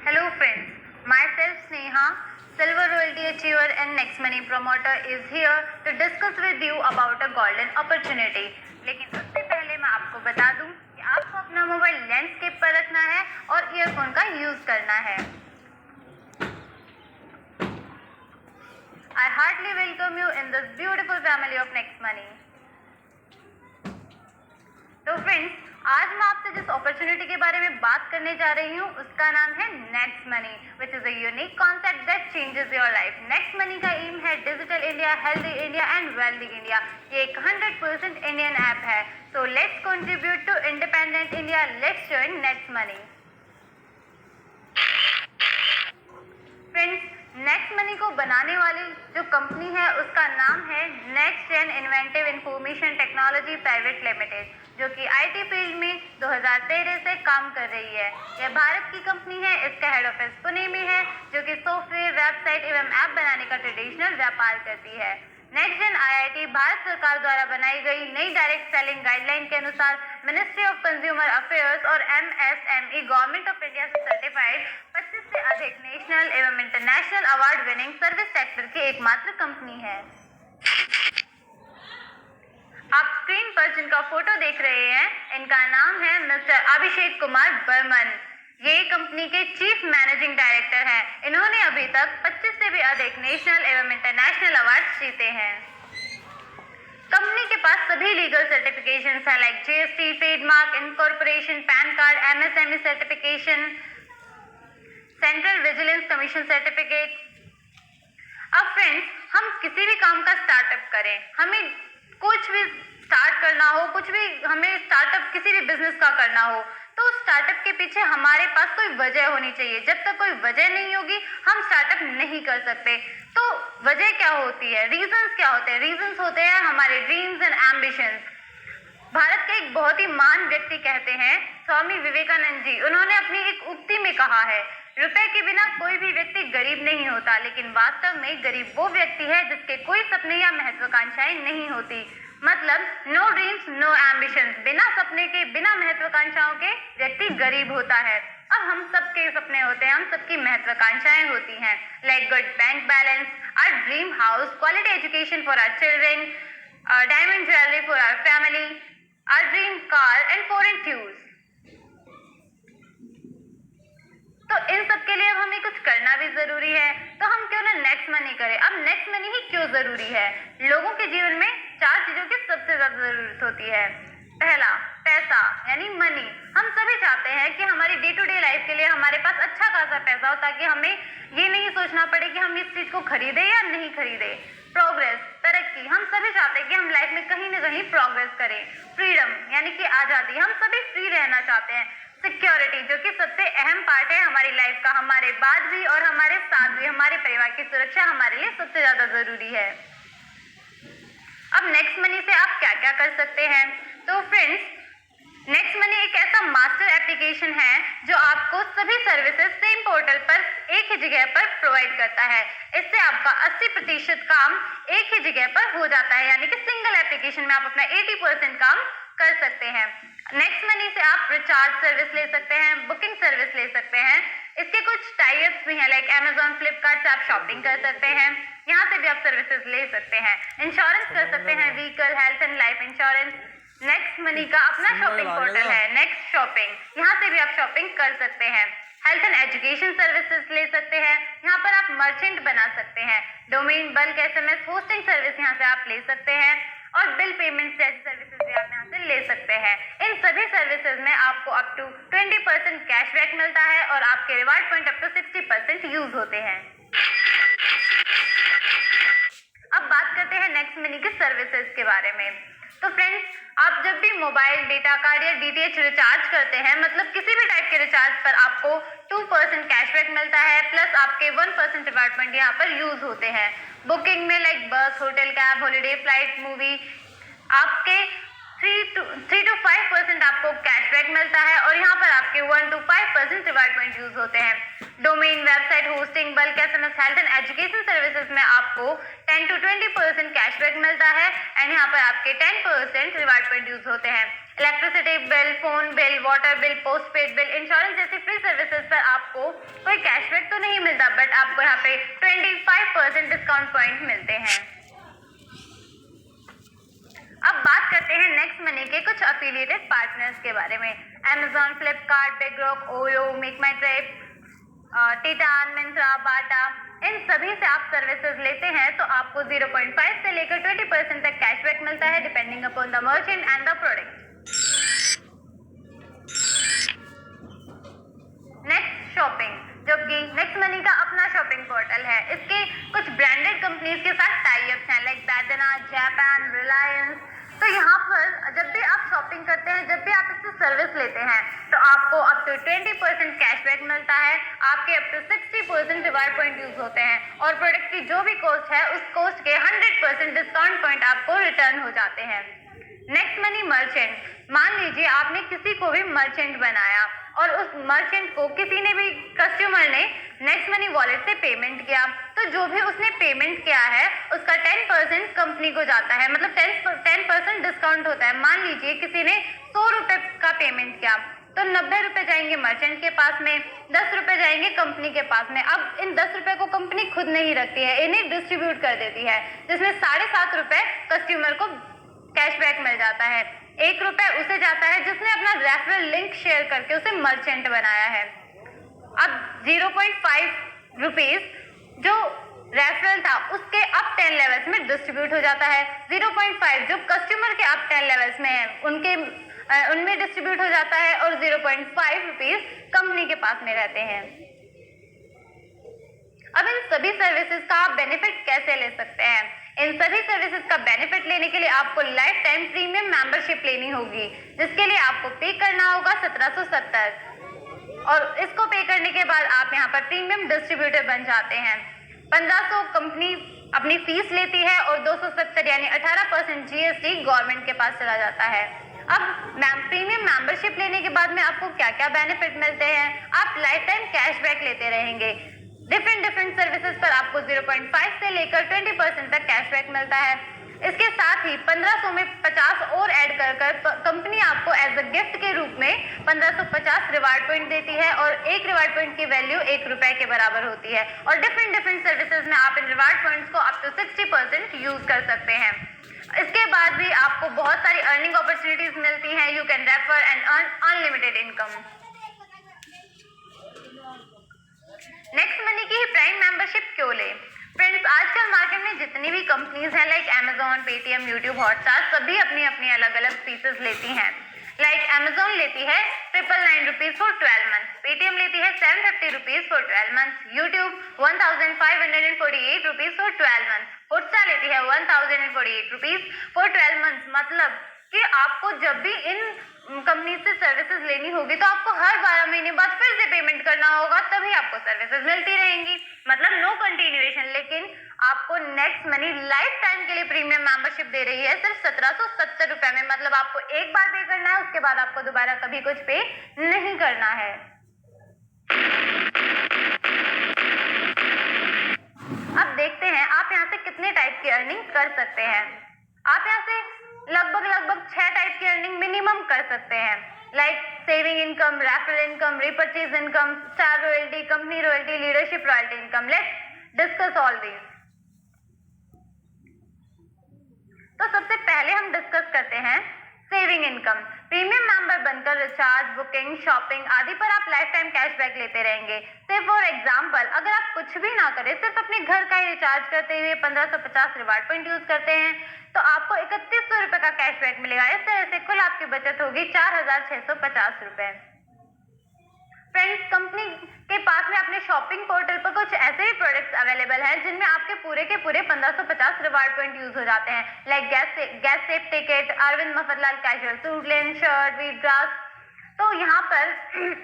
Hello friends, myself Sneha, Silver Royalty Achiever and Next Money Promoter is here to discuss with you about a golden opportunity. लेकिन उससे पहले मैं आपको बता दूं कि आपको अपना मोबाइल लैंडस्केप पर रखना है और ईयरफोन का यूज करना है। I heartily welcome you in this beautiful family of Next Money. तो फ्रेंड्स, आज मैं आपसे जिस अपॉर्चुनिटी के बारे में बात करने जा रही हूँ उसका नाम है next money, which is a unique concept that changes your life. Next money का एम है digital India, healthy India and wealthy India. ये एक 100% इंडियन ऐप है। So let's contribute to independent India, let's join next money. Friends, next money को बनाने वाली जो company है उसका नाम है next gen inventive information technology private limited, जो कि आईटी फील्ड में 2013 से काम कर रही है। यह भारत की कंपनी है। इसका हेड ऑफिस पुणे में है, जो कि सॉफ्टवेयर, वेबसाइट एवं ऐप बनाने का ट्रेडिशनल व्यापार करती है। नेक्स्ट जेन आईआईटी भारत सरकार द्वारा बनाई गई नई डायरेक्ट सेलिंग गाइडलाइन के अनुसार मिनिस्ट्री ऑफ कंज्यूमर अफेयर्स और एमएसएमई गवर्नमेंट ऑफ इंडिया से सर्टिफाइड 25 से अधिक नेशनल एवं international award winning service sector की एकमात्र कंपनी है। आप स्क्रीन पर जिनका फोटो देख रहे हैं, इनका नाम है मिस्टर अभिषेक कुमार बर्मन। ये कंपनी के चीफ मैनेजिंग डायरेक्टर हैं। इन्होंने अभी तक 25 से भी अधिक नेशनल एवं इंटरनेशनल अवार्ड जीते हैं। कंपनी के पास सभी लीगल सर्टिफिकेशंस हैं, like GST, trademark, incorporation, pan card, MSME certification, central vigilance commission certificate. अब फ्रेंड्स, हम किसी भी काम का स्टार्टअप करें, हमें कुछ भी स्टार्ट करना हो, कुछ भी हमें स्टार्टअप किसी भी बिजनेस का करना हो, तो स्टार्टअप के पीछे हमारे पास कोई वजह होनी चाहिए। जब तक कोई वजह नहीं होगी हम स्टार्टअप नहीं कर सकते। तो वजह क्या होती है, रीजंस क्या होते हैं? रीजंस होते हैं हमारे ड्रीम्स एंड एम्बिशंस। भारत के एक बहुत ही महान व्यक्ति कहते हैं, स्वामी विवेकानंद जी, उन्होंने अपनी एक उक्ति में कहा है, रुपए के बिना कोई भी व्यक्ति गरीब नहीं होता, लेकिन वास्तव में गरीब वो व्यक्ति है जिसके कोई सपने या महत्वाकांक्षाएं नहीं होती। मतलब नो ड्रीम्स नो एम्बिशंस, बिना सपने के, बिना महत्वाकांक्षाओं के व्यक्ति गरीब होता है। अब हम सबके सपने होते हैं, हम सबकी महत्वाकांक्षाएं होती हैं, like good bank balance, our dream house, quality education for our children, diamond jewellery for our family, our dream car and foreign tours. तो इन सब के लिए अब हमें कुछ करना भी जरूरी है, तो हम क्यों ना नेक्स्ट मनी करें। अब नेक्स्ट मनी ही क्यों जरूरी है? लोगों के जीवन में 4 चीजों की सबसे ज्यादा जरूरत होती है। पहला, पैसा यानी मनी। हम सभी चाहते हैं कि हमारी डे टू डे लाइफ के लिए हमारे पास अच्छा खासा पैसा हो, ताकि हमें ये नहीं सोचना पड़े कि हम इस चीज को खरीदे या नहीं खरीदे। प्रोग्रेस, तरक्की, हम सभी चाहते हैं कि हम लाइफ में कहीं ना कहीं प्रोग्रेस करें। फ्रीडम यानी कि आजादी, हम सभी फ्री रहना चाहते हैं। सिक्योरिटी, जो कि सबसे अहम पार्ट है हमारी लाइफ का, हमारे बाद भी और हमारे साथ भी, हमारे परिवार की सुरक्षा हमारे लिए सबसे ज्यादा जरूरी है। अब नेक्स्ट मनी से आप क्या क्या कर सकते हैं? तो फ्रेंड्स, नेक्स्ट मनी एक ऐसा मास्टर एप्लीकेशन है जो आपको सभी सर्विसेज सेम पोर्टल पर एक ही जगह पर प्रोवाइड करता है। इससे आपका 80% काम एक ही जगह पर हो जाता है, यानी कि सिंगल एप्लीकेशन में आप अपना 80% काम कर सकते हैं। नेक्स्ट मनी से आप रिचार्ज सर्विस ले सकते हैं, बुकिंग सर्विस ले सकते हैं। इसके कुछ टाइप्स भी हैं, लाइक अमेजॉन, फ्लिपकार्ट से आप शॉपिंग कर सकते हैं, यहाँ से भी आप सर्विसेज ले सकते हैं। इंश्योरेंस कर सकते हैं, vehicle, health and life insurance. Next money का अपना शॉपिंग पोर्टल है नेक्स्ट शॉपिंग, यहाँ से भी आप शॉपिंग कर सकते हैं। हेल्थ एंड एजुकेशन सर्विसेज ले सकते हैं, यहाँ पर आप मर्चेंट बना सकते हैं। Domain, bulk, SMS, hosting service यहाँ से आप ले सकते हैं, और बिल पेमेंट जैसी सर्विसेज भी आप यहाँ से ले सकते हैं। इन सभी सर्विसेज में आपको अप टू 20% कैशबैक मिलता है और आपके reward point up to 60% use होते हैं। अब बात करते हैं नेक्स्ट मनी के सर्विसेज के बारे में। तो फ्रेंड्स, आप जब भी मोबाइल डेटा कार्ड या डीटीएच रिचार्ज करते हैं, मतलब किसी भी टाइप के रिचार्ज पर आपको 2% कैशबैक मिलता है, प्लस आपके 1% रिवार्ड पॉइंट यहाँ पर यूज होते हैं। बुकिंग में लाइक बस, hotel, cab, holiday, flight, movie, आपके 3 to 5% आपको कैशबैक मिलता है, और यहाँ पर आपके 1 to 5% रिवार्ड पॉइंट यूज होते हैं। Domain, website, hosting, bulk, SMS, health and education services में आपको 10 to 20% कैशबैक मिलता है, एंड यहाँ पर आपके 10% रिवार्ड पॉइंट यूज होते हैं। Electricity bill, phone bill, water bill, postpaid bill, insurance जैसी फ्री सर्विसेज पर आपको कोई कोई कैशबैक तो नहीं मिलता, बट आपको यहाँ पे 25% डिस्काउंट पॉइंट मिलते हैं। अब बात करते हैं नेक्स्ट मनी के कुछ अफिलिएटेड पार्टनर्स के बारे में। Amazon, फ्लिपकार्ट, बिगरोक, ओयो, मेक माई ट्रिप, टिटान, मिंत्रा, बाटा, इन सभी से आप सर्विसेज लेते हैं तो आपको 0.5 से लेकर 20% तक कैशबैक मिलता है, depending upon the merchant and the product. Next shopping, जो कि नेक्स्ट मनी का अपना शॉपिंग पोर्टल है। इसके कुछ ब्रांडेड कंपनीज के साथ टाई अप्स हैं, लाइक बैटना, जापान, रिलायंस। तो यहाँ पर जब भी आप शॉपिंग करते हैं, जब भी आप इससे सर्विस लेते हैं तो आपको अप टू 20% कैशबैक मिलता है, आपके up to 60% reward point use होते हैं और प्रोडक्ट की जो भी कॉस्ट है उस कॉस्ट के 100% डिस्काउंट पॉइंट आपको रिटर्न हो जाते हैं। नेक्स्ट मनी मर्चेंट, मान लीजिए आपने किसी को भी मर्चेंट बनाया और उस मर्चेंट को किसी ने भी कस्टमर ने नेक्स्ट मनी वॉलेट से पेमेंट किया, तो जो भी उसने पेमेंट किया है उसका 10% कंपनी को जाता है, मतलब 10% डिस्काउंट होता है। मान लीजिए किसी ने 100 रुपए का पेमेंट किया तो 90 रुपए जाएंगे मर्चेंट के पास में, 10 रुपए जाएंगे कंपनी के पास में। अब इन 10 रुपए को कंपनी खुद नहीं रखती है, इन्हें डिस्ट्रीब्यूट कर देती है, जिसमें 7.5 रुपए कस्टमर को कैशबैक मिल जाता है। 1 रुपए उसे जाता है जिसने अपना रेफरल लिंक शेयर करके उसे मर्चेंट बनाया है। अब 0.5 रुपीज जो रेफरल था उसके अप 10 लेवल्स में डिस्ट्रीब्यूट हो जाता है। 0.5 जो कस्टमर के अप 10 लेवल्स में है उनमें डिस्ट्रीब्यूट हो जाता है और 0.5 रुपीज कंपनी के पास में रहते हैं। अब इन सभी सर्विसेज का आप बेनिफिट कैसे ले सकते हैं? इन सभी सर्विसेज का बेनिफिट लेने के लिए आपको लाइफ टाइम प्रीमियम मेंबरशिप लेनी होगी, जिसके लिए आपको पे करना होगा 1770 और इसको पे करने के बाद आप यहाँ पर प्रीमियम डिस्ट्रीब्यूटर बन जाते हैं। 1500 कंपनी अपनी फीस लेती है और 270 यानी 18% GST गवर्नमेंट के पास चला जाता है। अब प्रीमियम मेंबरशिप लेने के बाद में आपको क्या क्या बेनिफिट मिलते हैं? आप लाइफ टाइम कैशबैक लेते रहेंगे। डिफरेंट सर्विसेज पर आपको 0.5 से लेकर 20% तक कैशबैक मिलता है। इसके साथ ही 1500 में 50 और ऐड कर कंपनी आपको एज अ गिफ्ट के रूप में 1550 रिवार्ड पॉइंट देती है और एक रिवार्ड पॉइंट की वैल्यू 1 रुपए के बराबर होती है। और डिफरेंट सर्विसेज में आप इन रिवार्ड पॉइंट्स को अप टू 60% यूज कर सकते हैं। इसके बाद भी आपको बहुत सारी अर्निंग अपॉर्चुनिटीज मिलती हैं। You can refer and earn unlimited income. Next money की ही प्राइम मेंबरशिप क्यों ले? फ्रेंड्स, आजकल मार्केट में जितनी भी कंपनीज हैं like Amazon, Paytm, YouTube, Hotstar, सभी अपनी अपनी अलग अलग फीसेस लेती हैं। लाइक Amazon लेती है 999 रुपीज फॉर 12 मंथ्स, पेटीएम लेती है 750 rupees for 12 months, YouTube 1548 rupees for 12 months, Hotstar लेती है 1048 रुपीज फॉर 12 मंथ्स। मतलब कि आपको जब भी इन कंपनी से सर्विसेज लेनी होगी तो आपको हर 12 महीने बाद फिर से पेमेंट करना होगा, तभी आपको सर्विसेज मिलती रहेंगी। मतलब नो कंटिन्यूएशन। लेकिन आपको नेक्स्ट मनी लाइफ टाइम के लिए प्रीमियम मेंबरशिप दे रही है सिर्फ 1770 रुपए में। मतलब आपको एक बार पे करना है, उसके बाद आपको दोबारा कभी कुछ पे नहीं करना है। अब देखते हैं आप यहाँ से कितने टाइप की अर्निंग कर सकते हैं। आप यहाँ से लगभग 6 टाइप की अर्निंग मिनिमम कर सकते हैं, like saving income, referral income, repurchase income, star royalty, company royalty, leadership royalty income. Let's discuss all these. तो सबसे पहले हम डिस्कस करते हैं सेविंग इनकम। प्रीमियम मेंबर बनकर रिचार्ज, बुकिंग, शॉपिंग आदि पर आप लाइफ टाइम कैशबैक लेते रहेंगे। से फॉर एग्जांपल, अगर आप कुछ भी ना करें, सिर्फ अपने घर का ही रिचार्ज करते हुए 1550 रिवार्ड पॉइंट यूज करते हैं तो आपको 3100 रुपए का कैशबैक मिलेगा। इस तरह से कुल आपकी बचत होगी 4650 रुपए। फ्रेंड्स, कंपनी के पास में अपने शॉपिंग पोर्टल पर कुछ ऐसे भी प्रोडक्ट्स अवेलेबल हैं जिनमें आपके पूरे के पूरे 1550 रिवार्ड पॉइंट यूज हो जाते हैं, like gas safe ticket, Arvind Mafatlal casual suit lane, shirt, wheat grass. तो यहाँ पर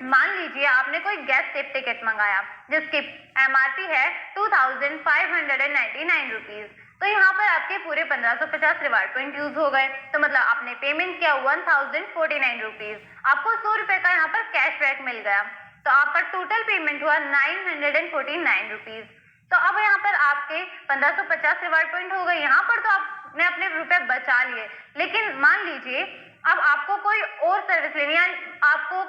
मान लीजिए आपने कोई गैस सेफ टिकट मंगाया जिसकी MRP है 2599 रुपीज, तो यहाँ पर आपके पूरे 1550 रिवार्ड पॉइंट यूज हो गए। तो मतलब आपने पेमेंट किया 1049 रुपीज, आपको 100 रुपए का यहाँ पर कैशबैक मिल गया, तो आपका टोटल पेमेंट हुआ 949 रुपीज। तो अब यहाँ पर आपके 1550 रिवार्ड पॉइंट हो गए। यहाँ पर तो आपने अपने रुपए बचा लिए, लेकिन मान लीजिए अब आपको कोई और सर्विस लेनी है, आपको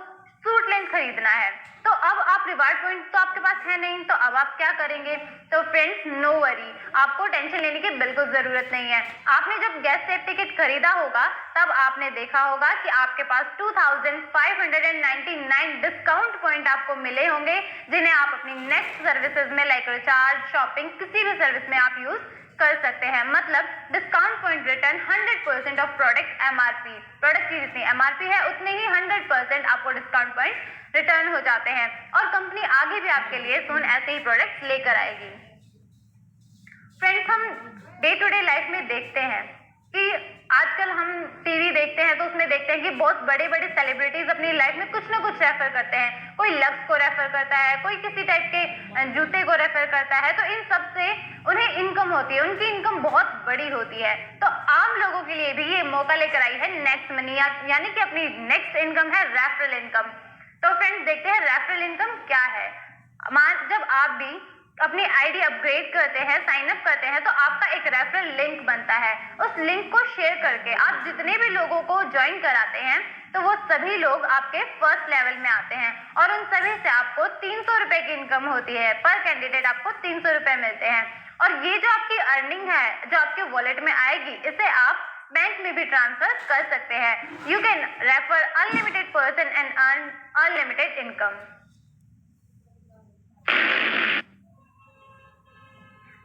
सूट लेंथ खरीदना है। तो अब आप रिवार्ड पॉइंट तो आपके पास है नहीं, तो अब आप क्या करेंगे? तो फ्रेंड्स, नो वरी, आपको टेंशन लेने की बिल्कुल जरूरत नहीं है। आपने जब गेस्ट सेट टिकट खरीदा होगा तब आपने देखा होगा कि आपके पास 2599 डिस्काउंट पॉइंट आपको मिले होंगे, जिन्हें आप अपनी नेक्स्ट सर्विसेज में लाइक रिचार्ज, शॉपिंग, किसी भी सर्विस में आप यूज कर सकते हैं। मतलब discount point return 100% of product MRP, product की जितनी एमआरपी है उतने ही 100% आपको डिस्काउंट पॉइंट रिटर्न हो जाते हैं, और कंपनी आगे भी आपके लिए सून ऐसे ही प्रोडक्ट्स लेकर आएगी। फ्रेंड्स, हम डे टू डे लाइफ में देखते हैं कि आजकल हम टीवी देखते हैं तो उसमें देखते हैं कि बहुत बड़े बड़े सेलिब्रिटीज अपनी लाइफ में कुछ ना कुछ रेफर करते हैं। कोई लक्स को रेफर करता है, कोई किसी टाइप के जूते को रेफर करता है, तो इन सब से उन्हें इनकम होती है, उनकी इनकम बहुत बड़ी होती है। तो आम लोगों के लिए भी ये मौका लेकर आई है नेक्स्ट मनी, यानी कि अपनी नेक्स्ट इनकम है रेफरल इनकम। तो फ्रेंड्स, देखते हैं रेफरल इनकम क्या है। जब आप भी अपनी आईडी अपग्रेड करते हैं, साइन अप करते हैं, तो आपका एक रेफरल लिंक बनता है। उस लिंक को शेयर करके आप जितने भी लोगों को ज्वाइन कराते हैं तो वो सभी लोग आपके फर्स्ट लेवल में आते हैं, और उन सभी से आपको 300 रुपए की इनकम होती है। पर कैंडिडेट आपको 300 रुपए मिलते हैं, और ये जो आपकी अर्निंग है जो आपके वॉलेट में आएगी, इसे आप बैंक में भी ट्रांसफर कर सकते हैं। You can refer unlimited person and earn unlimited income.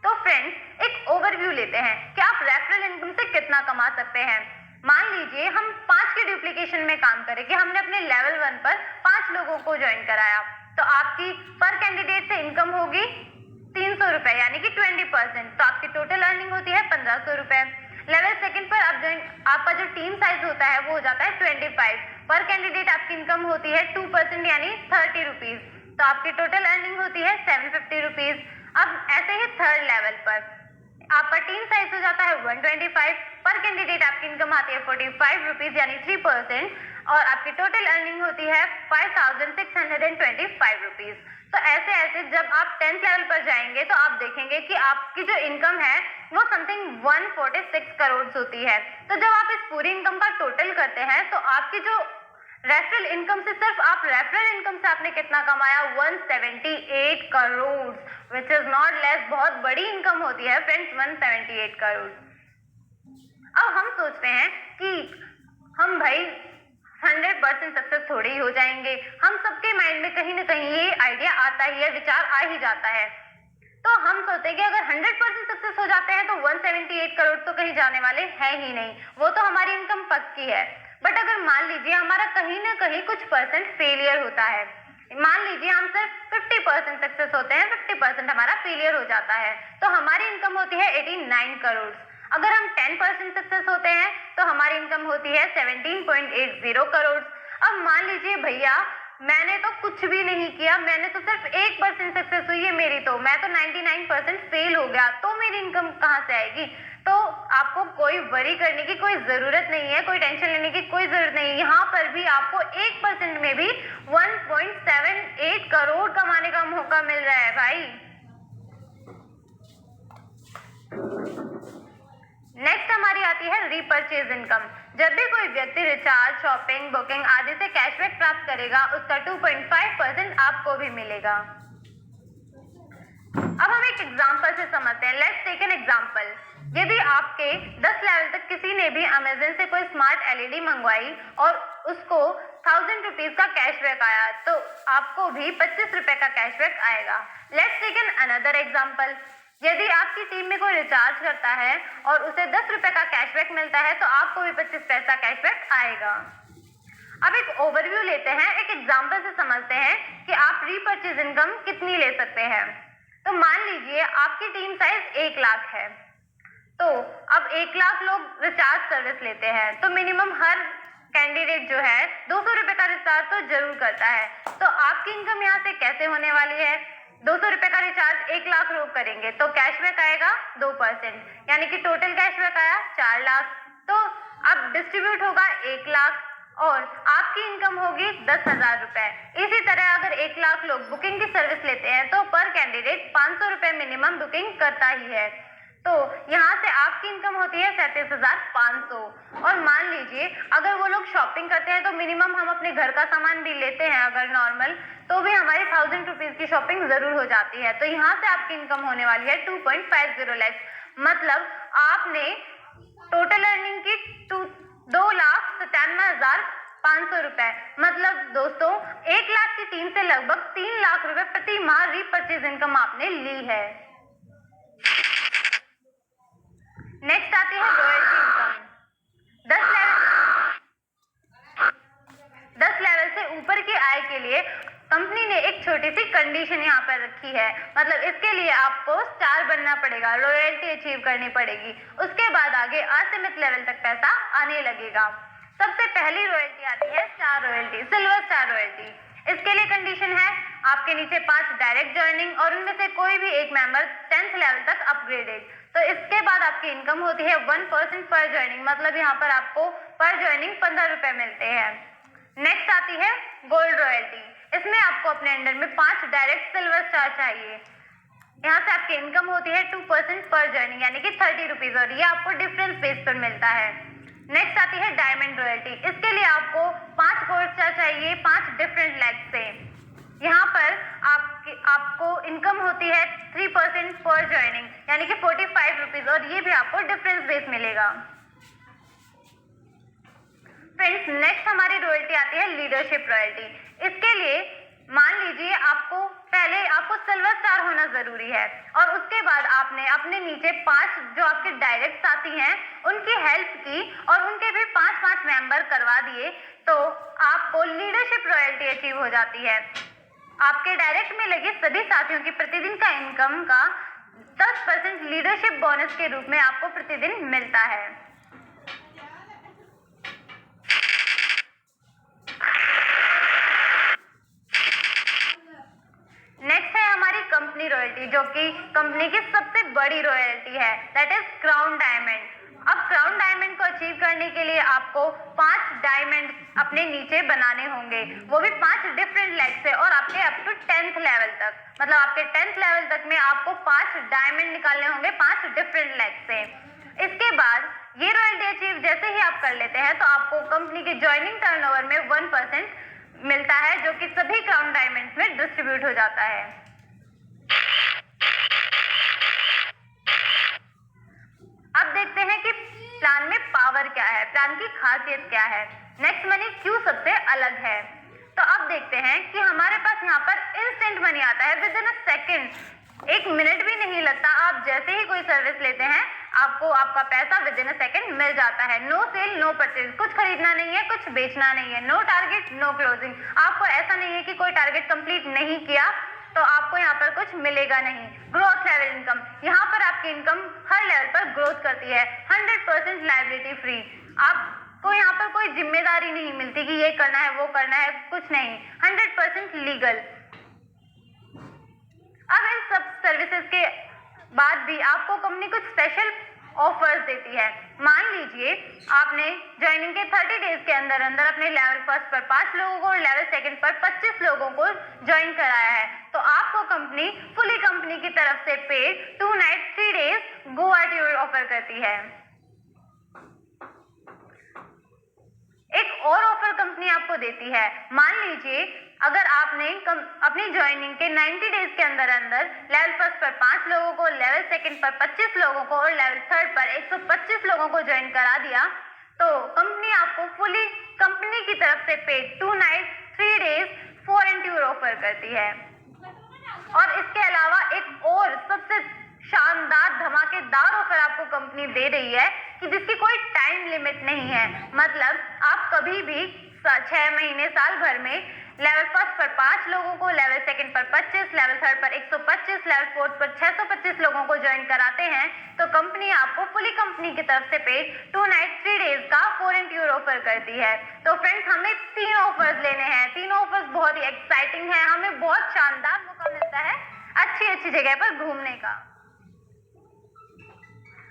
तो फ्रेंड्स, एक ओवरव्यू लेते हैं कि आप रेफरल इनकम से कितना कमा सकते हैं। मान लीजिए हम 5 के डुप्लीकेशन में काम करें कि हमने अपने लेवल 1 पर 5 लोगों को ज्वाइन कराया, तो आपकी पर कैंडिडेट से इनकम होगी 300 रुपए, यानी कि 20%। तो आपकी टोटल अर्निंग होती है 1500 रुपए। लेवल 2 पर आपका जो टीम साइज होता है वो हो जाता है 25। पर कैंडिडेट आपकी इनकम होती है 2%, यानी 30 रुपीज। तो आपकी टोटल अर्निंग होती है 750 रुपीज। अब ऐसे ही थर्ड लेवल पर आपका टीम साइज हो जाता है 125। पर कैंडिडेट आपकी इनकम आती है 45 रुपीज, यानी 3%, और आपकी टोटल अर्निंग होती है 5625 रुपीज। तो ऐसे ऐसे जब आप 10th लेवल पर जाएंगे तो आप देखेंगे कि आपकी जो इनकम है वो समथिंग 146 करोड़ होती है। तो जब आप इस पूरी इनकम का टोटल करते हैं तो आपकी जो रेफरल इनकम से, सिर्फ आप रेफरल इनकम से आपने कितना कमाया? 178 crore, which is not less. बहुत बड़ी इनकम होती है फ्रेंड्स, 178 करोड़। अब हम सोचते हैं कि हम भाई 100% सक्सेस थोड़ी ही हो जाएंगे। हम सबके माइंड में कहीं ना कहीं ये आइडिया आता ही है, विचार आ ही जाता है। तो हम सोचते हैं कि अगर 100% सक्सेस हो जाते हैं तो 178 करोड़ तो कहीं जाने वाले हैं ही नहीं, वो तो हमारी इनकम पक्की है। बट अगर मान लीजिए हमारा कहीं ना कहीं कुछ परसेंट फेलियर होता है, मान लीजिए हम सिर्फ 50% सक्सेस होते हैं, 50% हमारा फेलियर हो जाता है, तो हमारी इनकम होती है 89 करोड़। अगर हम 10% सक्सेस होते हैं तो हमारी इनकम होती है 17.80 करोड़। अब मान लीजिए भैया मैंने तो कुछ भी नहीं किया, मैंने तो सिर्फ 1% सक्सेस हुई है मेरी, तो मैं तो 99% फेल हो गया, तो मेरी इनकम कहाँ से आएगी? तो आपको कोई वरी करने की कोई जरूरत नहीं है, कोई टेंशन लेने की कोई जरूरत नहीं है। यहाँ पर भी आपको 1% में भी 1.78 करोड़ कमाने का मौका मिल रहा है भाई। नेक्स्ट हमारी आती है रीपर्चेज इनकम। जब भी कोई व्यक्ति रिचार्ज, शॉपिंग, बुकिंग आदि से कैशबैक प्राप्त करेगा, उसका 2.5% आपको भी मिलेगा। अब हम एक एग्जांपल से समझते हैं। Let's take an example. यदि आपके 10 लेवल तक किसी ने भी अमेजन से कोई स्मार्ट एलईडी मंगवाई और उसको 1000 रुपीज का कैशबैक आया, तो आपको भी 25 रुपए का कैशबैक आएगा। Let's take an another example. यदि आपकी टीम में कोई रिचार्ज करता है और उसे 10 रुपए का कैशबैक मिलता है, तो आपको भी 25 पैसा कैशबैक आएगा। अब एक ओवरव्यू लेते हैं, एक एग्जांपल से समझते हैं कि आप रीपर्चेज इनकम कितनी ले सकते हैं। तो मान लीजिए आपकी टीम साइज 1 लाख है, तो अब 1 लाख लोग रिचार्ज सर्विस लेते हैं, तो मिनिमम हर कैंडिडेट जो है 200 रुपए का रिचार्ज तो जरूर करता है। तो आपकी इनकम यहाँ से कैसे होने वाली है? 200 रुपए का रिचार्ज 1 लाख लोग करेंगे तो कैशबैक आएगा 2%, यानी कि टोटल कैशबैक आया 4 लाख। तो अब डिस्ट्रीब्यूट होगा 1 लाख और आपकी इनकम होगी 10,000 रुपए। इसी तरह अगर 1 लाख लोग बुकिंग की सर्विस लेते हैं तो पर कैंडिडेट 500 रुपए मिनिमम बुकिंग करता ही है। तो यहाँ से आपकी इनकम होती है 37,500। और मान लीजिए अगर वो लोग शॉपिंग करते हैं तो मिनिमम हम अपने घर का सामान भी लेते हैं अगर नॉर्मल, तो भी हमारी 1000 रुपीज की शॉपिंग जरूर हो जाती है। तो यहाँ से आपकी इनकम होने वाली है 2.50 लाख। मतलब आपने टोटल अर्निंग की 2,97,500 रुपए। मतलब दोस्तों 1 लाख की टीम से लगभग 3 लाख रुपए प्रति माह रीपरचेज इनकम आपने ली है। नेक्स्ट आती है रॉयल्टी इनकम। 10 लेवल से ऊपर की आय के लिए कंपनी ने एक छोटी सी कंडीशन यहाँ पर रखी है। मतलब इसके लिए आपको स्टार बनना पड़ेगा, रॉयल्टी अचीव करनी पड़ेगी, उसके बाद आगे असीमित लेवल तक पैसा आने लगेगा। सबसे पहली रॉयल्टी आती है star royalty, silver star royalty. इसके लिए कंडीशन है आपके नीचे 5 डायरेक्ट ज्वाइनिंग और उनमें से कोई भी एक मेंबर 10th लेवल तक अपग्रेडेड। तो इसके बाद आपकी इनकम होती है 1% पर ज्वाइनिंग। मतलब यहाँ पर आपको पर ज्वाइनिंग 15 रुपए मिलते हैं। नेक्स्ट आती है गोल्ड रॉयल्टी। इसमें आपको अपने अंडर में 5 डायरेक्ट सिल्वर स्टार चाहिए। यहाँ से आपकी इनकम होती है 2% पर ज्वाइनिंग यानी कि 30 रुपीज, और ये आपको डिफरेंस बेस पर मिलता है। नेक्स्ट आती है डायमंड रॉयल्टी। इसके लिए आपको 5 गोल्ड स्टार चाहिए 5 डिफरेंट लेग से। यहाँ पर आपको इनकम होती है 3% पर ज्वाइनिंग यानी कि 45 रुपीज, और ये भी आपको डिफरेंस बेस मिलेगा। फ्रेंड्स नेक्स्ट हमारी रॉयल्टी आती है लीडरशिप रॉयल्टी। इसके लिए मान लीजिए आपको सिल्वर स्टार होना जरूरी है और उसके बाद आपने अपने नीचे 5 जो आपके डायरेक्ट साथी हैं उनकी हेल्प की और उनके भी 5-5 मेंबर करवा दिए, तो आपको लीडरशिप रॉयल्टी अचीव हो जाती है। आपके डायरेक्ट में लगे सभी साथियों की प्रतिदिन का इनकम का 10% लीडरशिप बोनस के रूप में आपको प्रतिदिन मिलता है। नेक्स्ट है हमारी कंपनी रॉयल्टी, जो कि कंपनी की सबसे बड़ी रॉयल्टी है, दैट इज क्राउन डायमंड। अब क्राउन डायमंड को अचीव करने के लिए आपको 5 डायमंड अपने नीचे बनाने होंगे, वो भी 5 डिफरेंट लेग से, और आपके अप टू 10th लेवल तक। मतलब आपके 10th लेवल तक में आपको 5 डायमंड निकालने होंगे 5 डिफरेंट लेग से। इसके बाद ये रॉयल्टी अचीव जैसे ही आप कर लेते हैं तो आपको कंपनी के ज्वाइनिंग टर्नओवर में 1% मिलता है, जो कि सभी क्राउन डायमंड्स में डिस्ट्रीब्यूट हो जाता है। अब देखते हैं कि प्लान में पावर क्या है, प्लान की खासियत क्या है, नेक्स्ट मनी क्यों सबसे अलग है। तो अब देखते हैं कि हमारे पास यहाँ पर इंस्टेंट मनी आता है with in a second. 1 minute भी नहीं लगता, आप जैसे ही कोई सर्विस लेते हैं आपको आपका पैसा विद इन अ सेकेंड मिल जाता है। नो सेल नो परचेज, कुछ खरीदना नहीं है, कुछ बेचना नहीं है, नो टारगेट नो क्लोजिंग। आपको ऐसा नहीं है कि कोई टारगेट कंप्लीट नहीं किया तो आपको यहाँ पर कुछ मिलेगा नहीं। ग्रोथ लेवल इनकम, यहाँ पर आपकी इनकम हर लेवल पर ग्रोथ करती है। 100% लायबिलिटी फ्री, आपको यहाँ पर कोई जिम्मेदारी नहीं मिलती कि ये करना है वो करना है, कुछ नहीं। 100% लीगल। अब इन सब सर्विसेज के बाद भी आपको कंपनी कुछ स्पेशल ऑफर्स देती है। मान लीजिए आपने ज्वाइनिंग के 30 डेज के अंदर अंदर अपने लेवल फर्स्ट पर 5 लोगों को और लेवल सेकंड पर 25 लोगों को ज्वाइन कराया है, तो आपको कंपनी फुली कंपनी की तरफ से paid 2 night 3 days Goa tour offer करती है। एक और ऑफर कंपनी आपको देती है। मान लीजिए अगर आपने अपनी ज्वाइनिंग के 90 डेज के अंदर अंदर लेवल फर्स्ट पर 5 लोगों को, लेवल सेकंड पर 25 लोगों को और लेवल थर्ड पर 125 लोगों को ज्वाइन करा दिया, तो कंपनी आपको फुली कंपनी की तरफ से paid 2 night 3 days foreign tour offer करती है। और इसके अलावा एक और सबसे शानदार धमाकेदार ऑफर आपको कंपनी दे रही है कि जिसकी कोई टाइम लिमिट नहीं है। मतलब आप कभी भी 6 महीने साल भर में लेवल फर्स्ट पर 5 लोगों को, लेवल सेकंड पर 25, लेवल थर्ड पर 125, लेवल फोर्थ पर 625 लोगों को ज्वाइन कराते हैं, तो कंपनी आपको फुली कंपनी की तरफ से पेड 2 नाइट 3 डेज का फॉरेन टूर ऑफर करती है। तो फ्रेंड्स हमें 3 ऑफर्स लेने हैं, तीनों ऑफर्स बहुत ही एक्साइटिंग है, हमें बहुत शानदार मौका मिलता है अच्छी जगह पर घूमने का।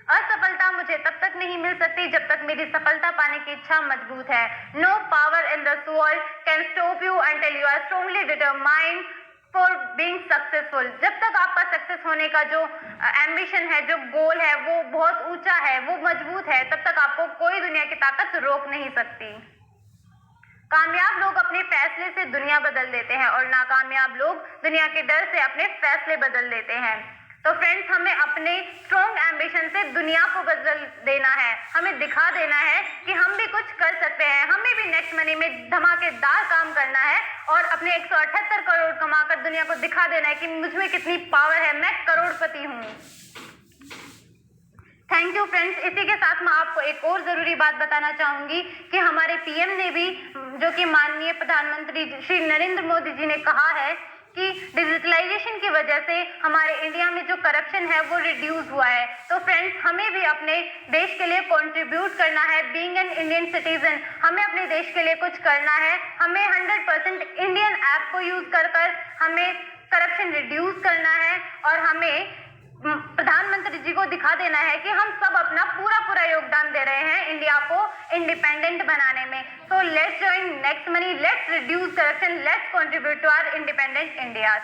असफलता मुझे तब तक नहीं मिल सकती जब तक मेरी सफलता पाने की इच्छा मजबूत है। No power in this world can stop you until you are strongly determined for being successful. जब तक आपका सक्सेस होने का जो एम्बिशन है, जो गोल है, वो बहुत ऊंचा है, वो मजबूत है, तब तक आपको कोई दुनिया की ताकत रोक नहीं सकती। कामयाब लोग अपने फैसले से दुनिया बदल देते हैं और नाकामयाब लोग दुनिया के डर से अपने फैसले बदल देते हैं। तो फ्रेंड्स, हमें अपने स्ट्रॉन्ग एम्बिशन से दुनिया को बदल देना है। हमें दिखा देना है कि हम भी कुछ कर सकते हैं। हमें भी नेक्स्ट मनी में धमाकेदार काम करना है और अपने 178 करोड़ कमाकर दुनिया को दिखा देना है कि मुझ में कितनी पावर है, मैं करोड़पति हूँ। Thank you friends. इसी के साथ मैं आपको एक और ज़रूरी बात बताना चाहूँगी कि हमारे पीएम ने भी, जो कि माननीय प्रधानमंत्री श्री नरेंद्र मोदी जी ने कहा है कि डिजिटलाइजेशन की वजह से हमारे इंडिया में जो करप्शन है वो रिड्यूस हुआ है। तो फ्रेंड्स, हमें भी अपने देश के लिए कंट्रीब्यूट करना है। बीइंग एन इंडियन सिटीजन, हमें अपने देश के लिए कुछ करना है। हमें 100% इंडियन ऐप को यूज़ कर हमें करप्शन रिड्यूस करना है और हमें प्रधानमंत्री जी को दिखा देना है कि हम सब अपना पूरा योगदान दे रहे हैं इंडिया को इंडिपेंडेंट बनाने में। So let's join next money, let's reduce corruption, let's contribute to our independent India.